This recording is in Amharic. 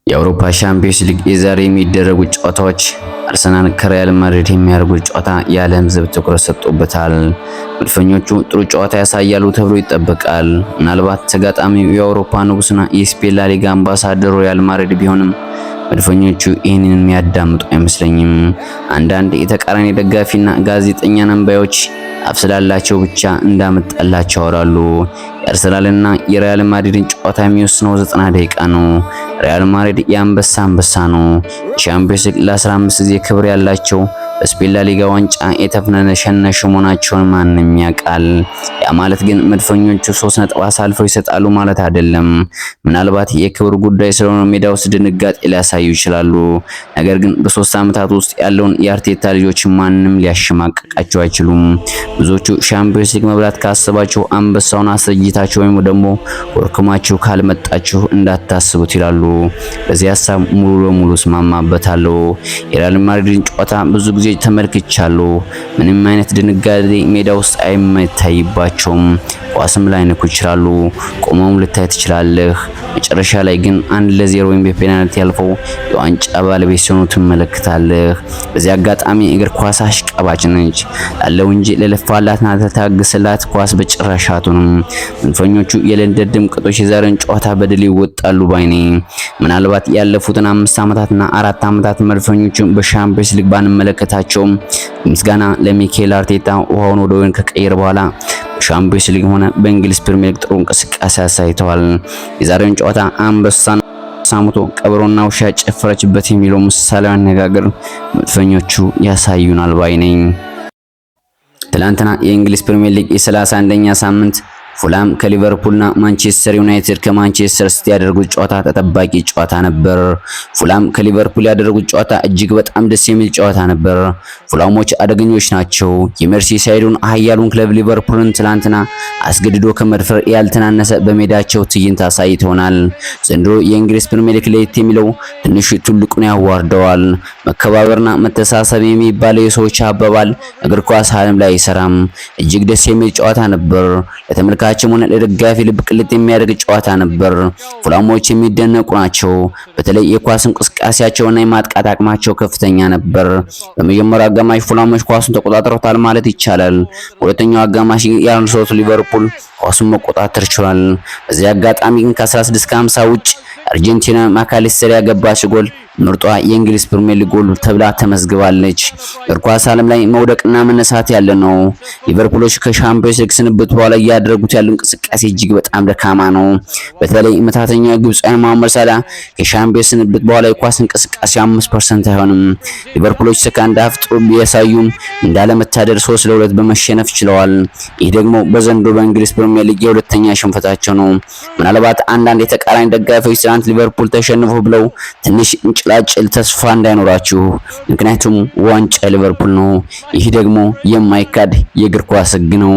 የአውሮፓ ሻምፒዮንስ ሊግ የዛሬ የሚደረጉ ጨዋታዎች አርሰናል ከሪያል ማድሪድ የሚያደርጉት ጨዋታ የዓለም ሕዝብ ትኩረት ሰጥቶበታል። መድፈኞቹ ጥሩ ጨዋታ ያሳያሉ ተብሎ ይጠበቃል። ምናልባት ተጋጣሚው የአውሮፓ ንጉስና የስፔን ላሊጋ አምባሳደሩ ሪያል ማድሪድ ቢሆንም መድፈኞቹ ይህንን የሚያዳምጡ አይመስለኝም። አንዳንድ የተቃራኒ ደጋፊና ጋዜጠኛ ነንባዮች አፍ ስላላቸው ብቻ እንዳመጣላቸው ያወራሉ። የአርሰናልና የሪያል ማድሪድን ጨዋታ የሚወስነው 90 ደቂቃ ነው። ሪያል ማድሪድ የአንበሳ አንበሳ ነው። የሻምፒዮንስ ሊግ ለ15 ጊዜ ክብር ያላቸው በስፔን ላሊጋ ዋንጫ የተፍነሸነሹ መሆናቸውን ማንም ያውቃል። ያ ማለት ግን መድፈኞቹ 3 ነጥብ አሳልፈው ይሰጣሉ ማለት አይደለም። ምናልባት የክብር ጉዳይ ስለሆነ ሜዳ ውስጥ ድንጋጤ ሊያሳዩ ይችላሉ። ነገር ግን በ3 ዓመታት ውስጥ ያለውን የአርቴታ ልጆች ማንም ሊያሸማቀቃቸው አይችሉም። ብዙዎቹ ሻምፒዮንስ ሊግ መብላት ካሰባችሁ አንበሳውን አሰጅታችሁ ወይም ደግሞ ወርክማችሁ ካልመጣችሁ እንዳታስቡት ይላሉ። በዚህ ሀሳብ ሙሉ ለሙሉ እስማማበታለሁ። የሪያል ማድሪድን ጨዋታ ብዙ ጊዜ ተመልክቻለሁ። ምንም አይነት ድንጋጤ ሜዳ ውስጥ አይታይባቸውም። ኳስም ላይነኩ ይችላሉ። ቆመውም ልታይ ትችላለህ። መጨረሻ ላይ ግን 1-0 ወይም በፔናልቲ ያልፈው የዋንጫ ባለቤት ሲሆኑ ትመለከታለህ። በዚህ አጋጣሚ እግር ኳስ አሽቃባጭ ነች ላለው እንጂ ለለፋላትና ለታገሰላት ኳስ በጭራሽ አትሆንም። መድፈኞቹ የለንደን ድምቀቶች የዛሬን ጨዋታ በድል ይወጣሉ ባይኔ። ምናልባት ያለፉትን 5 ዓመታትና 4 ዓመታት መድፈኞቹን በሻምፒዮንስ ሊግ ባንመለከታቸውም ምስጋና ለሚኬል አርቴታ ውሃውን ወደ ወይን ከቀየረ በኋላ በሻምፒዮንስ ሊግ ሆነ በእንግሊዝ ፕሪሚየር ሊግ ጥሩ እንቅስቃሴ አሳይተዋል። የዛሬውን ጨዋታ አንበሳን ሳሙቶ ቀብሮና ውሻ ጨፈረችበት የሚለው ምሳሌያዊ አነጋገር መድፈኞቹ ያሳዩናል ባይ ነኝ። ትላንትና የእንግሊዝ ፕሪሚየር ሊግ የ31ኛ ሳምንት ፉላም ከሊቨርፑልና ማንቸስተር ዩናይትድ ከማንቸስተር ሲቲ ያደረጉት ጨዋታ ተጠባቂ ጨዋታ ነበር። ፉላም ከሊቨርፑል ያደረጉት ጨዋታ እጅግ በጣም ደስ የሚል ጨዋታ ነበር። ፉላሞች አደገኞች ናቸው። የመርሲሳይዱን ኃያሉን ክለብ ሊቨርፑልን ትላንትና አስገድዶ ከመድፈር ያልተናነሰ በሜዳቸው ትዕይንት አሳይተውናል። ዘንድሮ የእንግሊዝ ፕሪሚየር ሊግ ለየት የሚለው ትንሹ ትልቁን ያዋርደዋል። መከባበርና መተሳሰብ የሚባለው የሰዎች አባባል እግር ኳስ ዓለም ላይ አይሰራም። እጅግ ደስ የሚል ጨዋታ ነበር። ለተመልካቾችም ሆነ ለደጋፊ ልብ ቅልጥ የሚያደርግ ጨዋታ ነበር። ፉላሞች የሚደነቁ ናቸው። በተለይ የኳስ እንቅስቃሴያቸውና የማጥቃት አቅማቸው ከፍተኛ ነበር። በመጀመሪያው አጋማሽ ፉላሞች ኳሱን ተቆጣጥረውታል ማለት ይቻላል። በሁለተኛው አጋማሽ የአርሰናል ሊቨርፑል ኳሱን መቆጣጠር ችሏል። በዚህ አጋጣሚ ግን ከ16 ከ50 ውጭ አርጀንቲና ማካሊስተር ያገባች ጎል ምርጧ የእንግሊዝ ፕሪሚየር ሊግ ጎል ተብላ ተመዝግባለች። እግር ኳስ ዓለም ላይ መውደቅና መነሳት ያለ ነው። ሊቨርፑሎች ከሻምፒዮንስ ሊግ ስንብት በኋላ እያደረጉት ያለው እንቅስቃሴ እጅግ በጣም ደካማ ነው። በተለይ መታተኛው ግብፃዊ መሐመድ ሳላህ ከሻምፒዮንስ ስንብት በኋላ የኳስ እንቅስቃሴ 5% አይሆንም። ሊቨርፑሎች ሰከንድ ሃፍ ጥሩ ቢያሳዩም እንዳለመታደር 3-2 በመሸነፍ ችለዋል። ይህ ደግሞ በዘንድሮ በእንግሊዝ ፕሪሚየር ሊግ የሁለተኛ ሽንፈታቸው ነው። ምናልባት አንዳንድ የተቃራኒ ደጋፊዎች ትናንት ሊቨርፑል ተሸንፎ ብለው ትንሽ ጭላጭል ተስፋ እንዳይኖራችሁ፣ ምክንያቱም ዋንጫ ሊቨርፑል ነው። ይህ ደግሞ የማይካድ የእግር ኳስ ሕግ ነው።